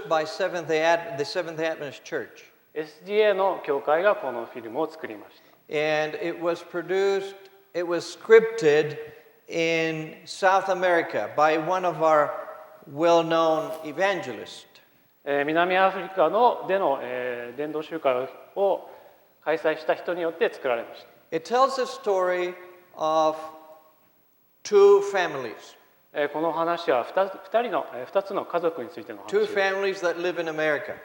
produced by the Seventh Adventist Church. SDA の教会がこのフィルムを作りました。And it was scripted in South America by one of our well-known evangelists. 南アフリカでの伝道集会を開催した人によって作られました。It tells the story of two families. この話は2つの家族についての話 Two です。families that live in America.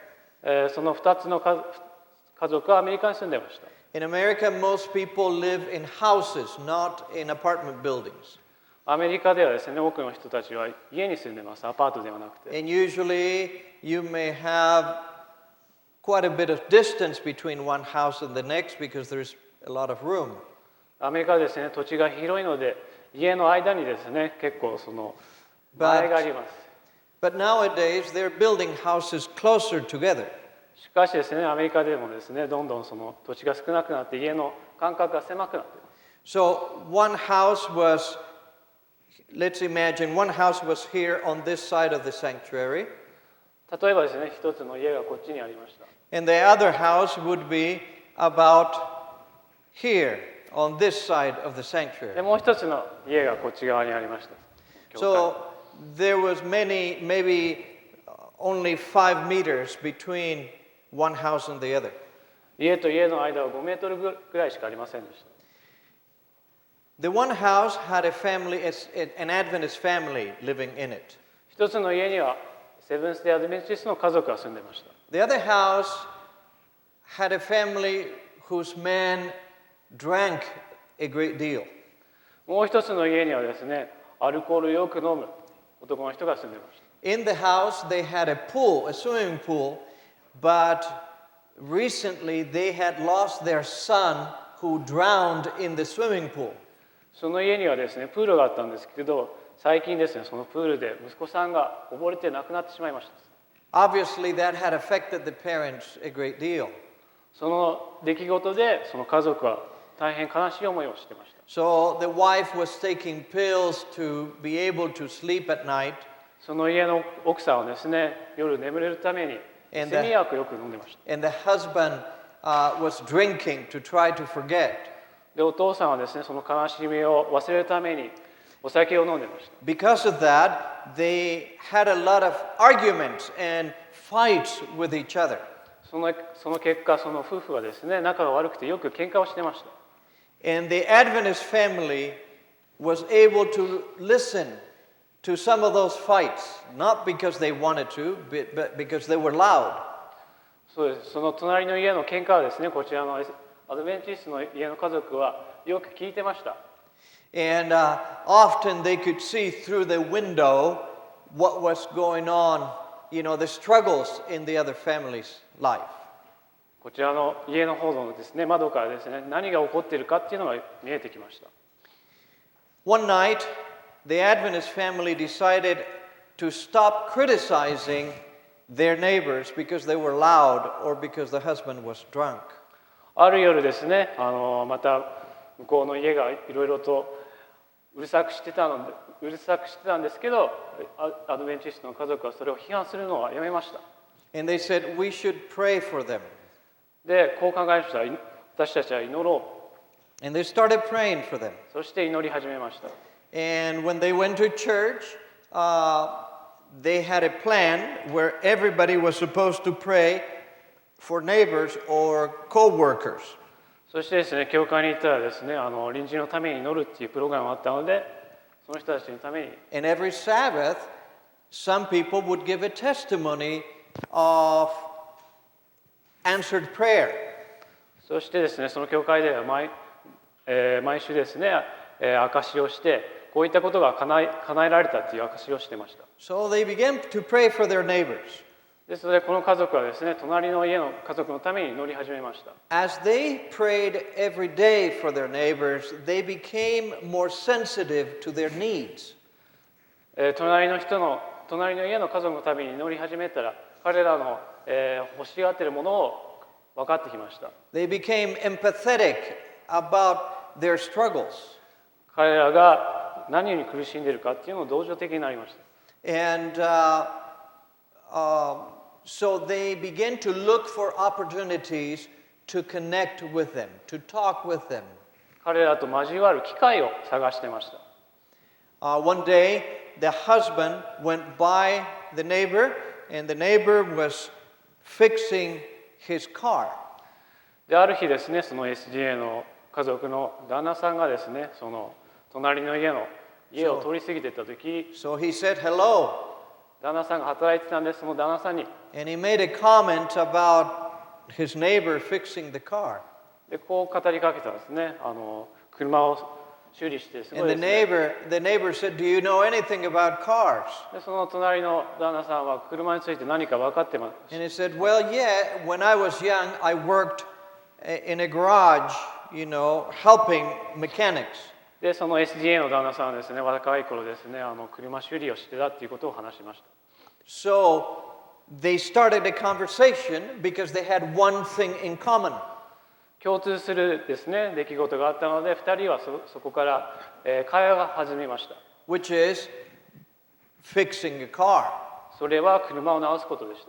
その2つの家族はアメリカに住んでいました。In America, most people live in houses, not in apartment buildings. アメリカではですね、多くの人たちは家に住んでます。アパートではなくて。And usually, you may have quite a bit of distance between one house and the next because there's a lot of room. アメリカはですね、土地が広いので、家の間にですね、結構その場合があります。But nowadays, they're building houses closer together. しかしですね、アメリカでもですね、どんどんその土地が少なくなって家の間隔が狭くなっています。So let's imagine one house was here on this side of the sanctuary. 例えばですね、一つの家がこっちにありました。And the other house would be about here on this side of the sanctuary. でもう一つの家がこっち側にありました。So there was maybe only 5 meters between one house and the other. 家と家の間は5メートルぐらいしかありませんでした。The one house had an Adventist family living in it. 一つの家にはセブンス・デイ・アドベンチストの家族が住んでいました。The other house had a family whose man drank a great deal. もう一つの家にはですね、アルコールをよく飲む男の人が住んでいました。In the house, they had a swimming pool, but recently they had lost their son who drowned in the swimming pool. その家にはですね、プールがあったんですけど、最近ですね、そのプールで息子さんが溺れて亡くなってしまいました。Obviously, that had affected the parents a great deal. その出来事で、その家族は大変悲しい思いをしていました。So the wife was taking pills to be able to sleep at night. その家の奥さんはですね、夜眠れるために睡眠薬をよく飲んでました。And the husband was drinking to try to forget. で、お父さんはですね、その悲しみを忘れるためにお酒を飲んでました。Because of that, they had a lot of arguments and fights with each other. その結果、その夫婦はですね、仲が悪くてよく喧嘩をしてました。And the Adventist family was able to listen to some of those fights, not because they wanted to, but because they were loud. そうです。その隣の家の喧嘩はですね、こちらのアドベンチストの家の家族はよく聞いてました。And often they could see through the window what was going on, the struggles in the other family's life. こちらの家の方のですね、窓からですね、何が起こっているかっていうのが見えてきました。One night, the Adventist family decided to stop criticizing their neighbors because they were loud or because the husband was drunk. ある夜ですね、また向こうの家がいろいろとうるさくしてたんですけど、アドベンチストの家族はそれを批判するのはやめました。And they said, we should pray for them. で、こう考えました。私たちは祈ろう。And they started praying for them. そして祈り始めました。And when they went to church, they had a plan where everybody was supposed to pray for neighbors or co-workers. そしてですね、教会に行ったらですね、隣人のために祈るっていうプログラムがあったので、その人たちのために。And every Sabbath, some people would give a testimony of answered prayer. そしてですね、その教会では毎週ですね、証しをして、こういったことが叶えられたっていう証しをしてました。So they began to pray for their neighbors. ですので、この家族はですね、隣の家の家族のために祈り始めました。As they prayed every day for their neighbors, they became more sensitive to their needs. 隣の家の家族のために祈り始めたら、彼らの、欲しがっているものを分かってきました。They became empathetic about their struggles. 彼らが何に苦しんでいるかっていうのを同情的になりました。And So they began to look for opportunities to connect with them, to talk with them. 彼らと交わる機会を探してました。One day, the husband went by the neighbor, and the neighbor was fixing his car. である日ですね、その SGA の家族の旦那さんがですね、その隣の家を通り過ぎていった時、So he said hello, 旦那さんが働いてたんです。その旦那さんに and he made a comment about his neighbor fixing the car. でこう語りかけたんですね。車を修理してすご And いですね。the neighbor said, "Do you know anything about cars?" でその隣の旦那さんは車について何か分かってます。 And he said, "Well, yeah, when I was young, I worked in a garage, helping mechanics." でその SGA の旦那さんはですね、若い頃ですね、車修理をしてたっていうことを話しました。 So they started a conversation because they had one thing in common. 共通するですね、出来事があったので、2人はそこから、会話が始めました。Which is fixing a car. それは車を直すことでし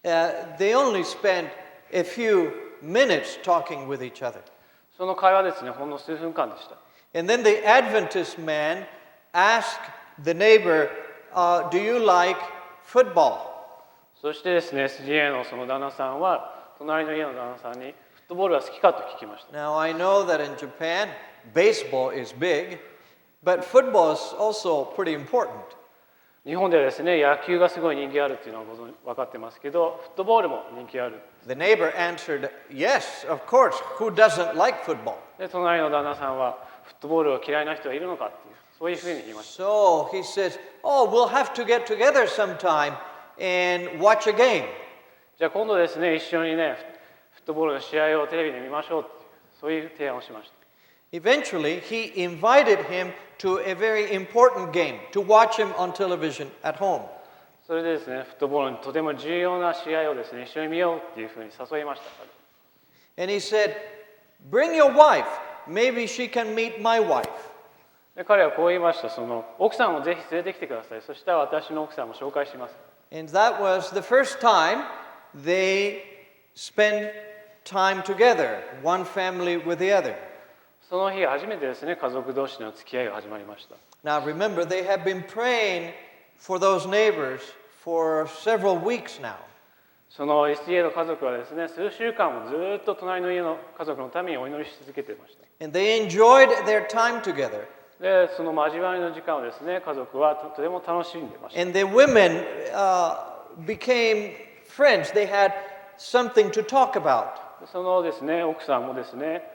た。They only spent a few minutes talking with each other. その会話ですね、ほんの数分間でした。 And then the Adventist man asked the neighbor, "Do you like football?" そしてですね、SGA のその旦那さんは、隣の家の旦那さんに、フットボールは好きかと聞きました。 Now I know that in Japan, baseball is big, but football is also pretty important. 日本ではですね、野球がすごい人気あるっていうのは分かってますけど、フットボールも人気ある。 The neighbor answered, "Yes, of course. Who doesn't like football?" で、隣の旦那さんは、フットボールを嫌いな人はいるのかっていう、そういうふうに言いました。 So he says, "Oh, we'll have to get together sometime and watch a game." じゃあ今度ですね、一緒にね、フットボールの試合をテレビで見ましょうっていう、そういう提案をしました。 Eventually, he invited him to a very important game to watch him on television at home. それでですね、フットボールのとても重要な試合をですね、一緒に見ようっていうふうに誘いました。 And he said, "Bring your wife. Maybe she can meet my wife." で彼はこう言いました。その奥さんをぜひ連れてきてください。そしたら私の奥さんも紹介します。 And that was the first time they spent time together, one family with the other. その日初めてですね、家族同士の付き合いが始まりました。 Now remember, they have been praying for those neighbors for several weeks now. その SGA の家族はですね、数週間もずっと隣の家の家族のためにお祈りし続けていました。 And they enjoyed their time together. で、その交わりの時間をですね、家族はとても楽しんでいました。 And the women became friends. They had something to talk about. そのですね、奥さんもですね、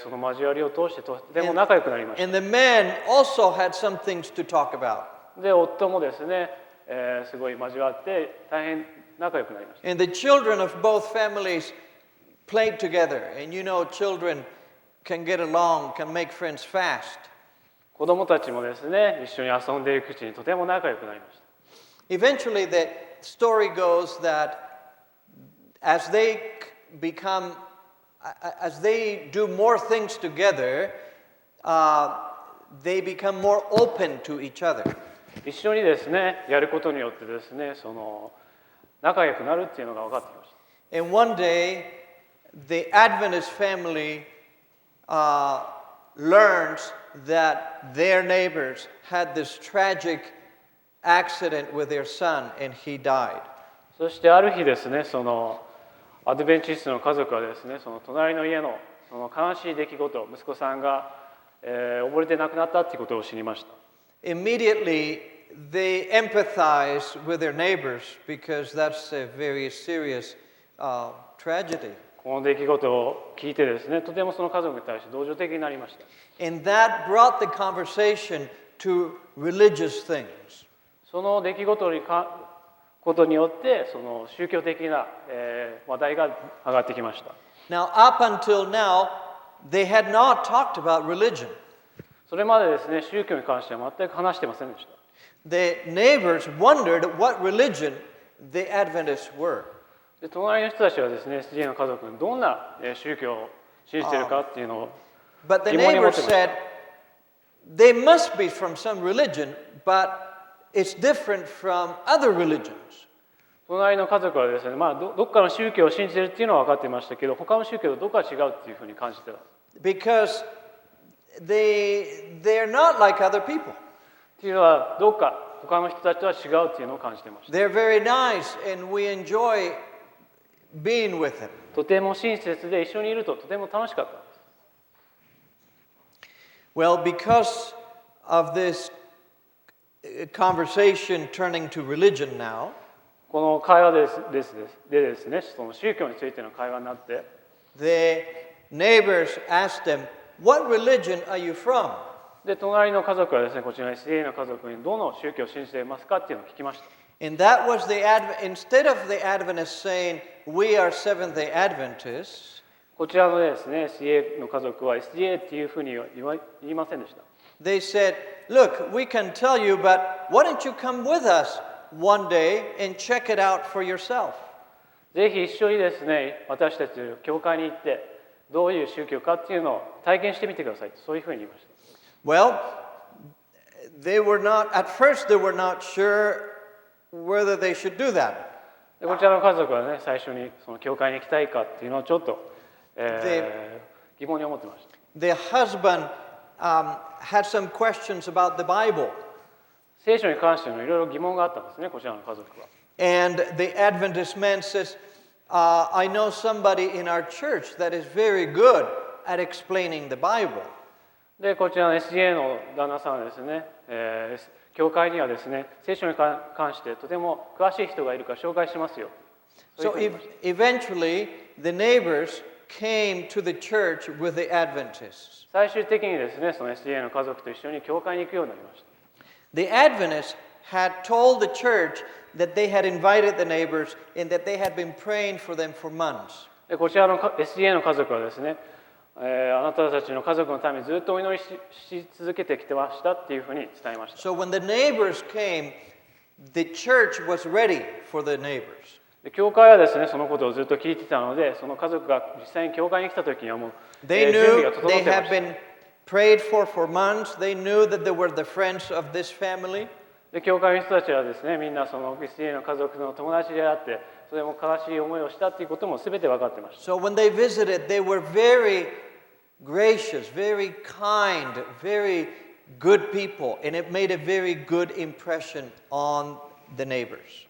その交わりを通してとても仲良くなりまし And the men also had some things to talk about. た。で、夫もですね、すごい交わって大変仲良くなりました。 And the children of both families played together. And children can get along, can make friends fast. 子供たちもですね、一緒に遊んでいくうちにとても仲良くなりました。 Eventually, the story goes that as they do more things together, they become more open to each other. 一緒にですね、やることによってですね、その仲良くなるっていうのが分かってきました。 And one day, the Adventist family learns that their neighbors had this tragic accident with their son, and he died. そしてある日ですね、そのアドベンチストの家族はですね、その隣の家のその悲しい出来事、息子さんが、溺れて亡くなったっていうことを知りました。 Immediately, they empathize with their neighbors because that's a very serious tragedy. この出来事を聞いてですね、とてもその家族に対して同情的になりました。 And that brought the conversation to religious things. その出来事によってその宗教的な、話題が上がってきました。 Now, up until now, they had not talked about religion. それまでですね、宗教に関しては全く話してませんでした。 The neighbors wondered what religion the Adventists were. で、隣の人たちはですね、SGA の家族にどんな宗教を信じているかっていうのを But the 疑問に持っ neighbors てました。 said, they must be from some religion, but it's different from other religions. 隣の家族はですね、どっかの宗教を信じているっていうのは分かっていましたけど、他の宗教とどこか違うっていうふうに感じてた。Because they're not like other people. っていうのは、どっか他の人たちとは違うっていうのを感じていました。They're very nice and we enjoy being with them. とても親切で一緒にいるととても楽しかったんです。Well, because of this conversation turning to religion now, この会話でですね、その宗教についての会話になって、the neighbors asked them, "What religion are you from?" で、隣の家族はですね、こちらの SDA の家族にどの宗教を信じていますかっていうのを聞きました。And that was instead of the Adventists saying, "We are Seventh-day Adventists," こちらのですね、SDA の家族は SDA っていうふうには言いませんでした。they said, "Look, we can tell you, but why don't you come with us one day and check it out for yourself?" ぜひ一緒にですね、私たち教会に行ってどういう宗教かっていうのを体験してみてくださいと、そういうふうに言いました。Well, at first they were not sure whether they should do that. でこちらの家族はね、最初にその教会に行きたいかっていうのをちょっと、疑問に思ってました。The husband had some questions about the Bible. 聖書に関してのいろいろ疑問があったんですね、こちらの家族は。And the Adventist man says, I know somebody in our church that is very good at explaining the Bible. で、こちらの SGA の旦那さんはですね、教会にはですね、聖書に関してとても詳しい人がいるから紹介しますよ。So eventually, the neighbors came to the church with the Adventists. 最終的にですね、その SGA の家族と一緒に教会に行くようになりました。The Adventists had told the church that they had invited the neighbors and that they had been praying for them for months. でこちらの SGA の家族はですね、あなたたちの家族のためにずっとお祈り し続けてきてましたっていうふうに伝えました。So when the neighbors came, the church was ready for the neighbors. で教会はですね、そのことをずっと聞いていたので、その家族が実際に教会に来た時にはもう、They 準備 knew が整って they ま had した。been prayed for months. They knew that they were the friends of this family. で教会の人たちはですね、みんなその SGA の家族の友達であって、それも悲しい思いをしたっていうことも全て分かってました。So when they visited, they were very gracious, very kind, very good people, and it made a very good impression on the neighbors.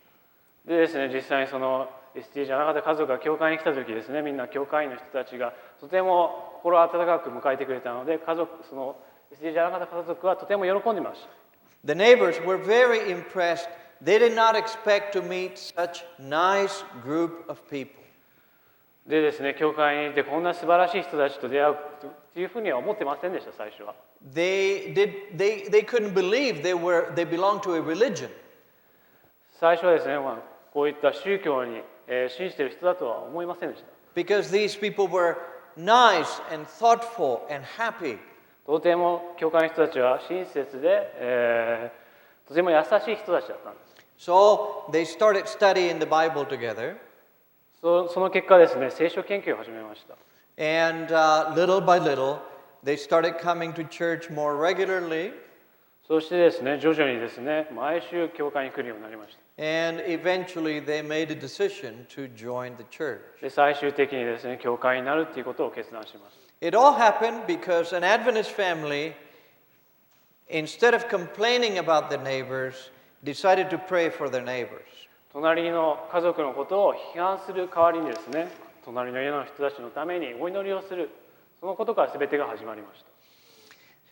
でですね、実際にその ST じゃなかった家族が教会に来た時ですね、みんな教会員の人たちがとても心温かく迎えてくれたので、その ST じゃなかった家族はとても喜んでいました。The neighbors were very impressed. They did not expect to meet such nice group of people. でですね、教会に行ってこんな素晴らしい人たちと出会うっていうふうには思ってませんでした、最初は。They couldn't believe they belonged to a religion. 最初はですね、こういった宗教に信じている人だとは思いませんでした。Because these people were nice and thoughtful and happy. とても教会の人たちは親切で、とても優しい人たちだったんです。So they started studying the Bible together. その結果ですね、聖書研究を始めました。And little by little, they started coming to church more regularly. そしてですね、徐々にですね、毎週教会に来るようになりました。And eventually they made a decision to join the church. で、最終的にですね、教会になるということを決断します。It all happened because an Adventist family, instead of complaining about the neighbors, decided to pray for their neighbors. 隣の家族のことを批判する代わりにですね、隣の家の人たちのためにお祈りをする、そのことから全てが始まりました。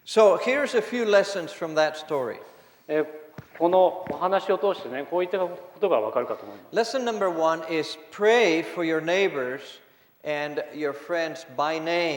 So here's a few lessons from that story. このお話を通してね、こういったことがわかるかと思います。Lesson number 1 is pray for your neighbors and your friends by name.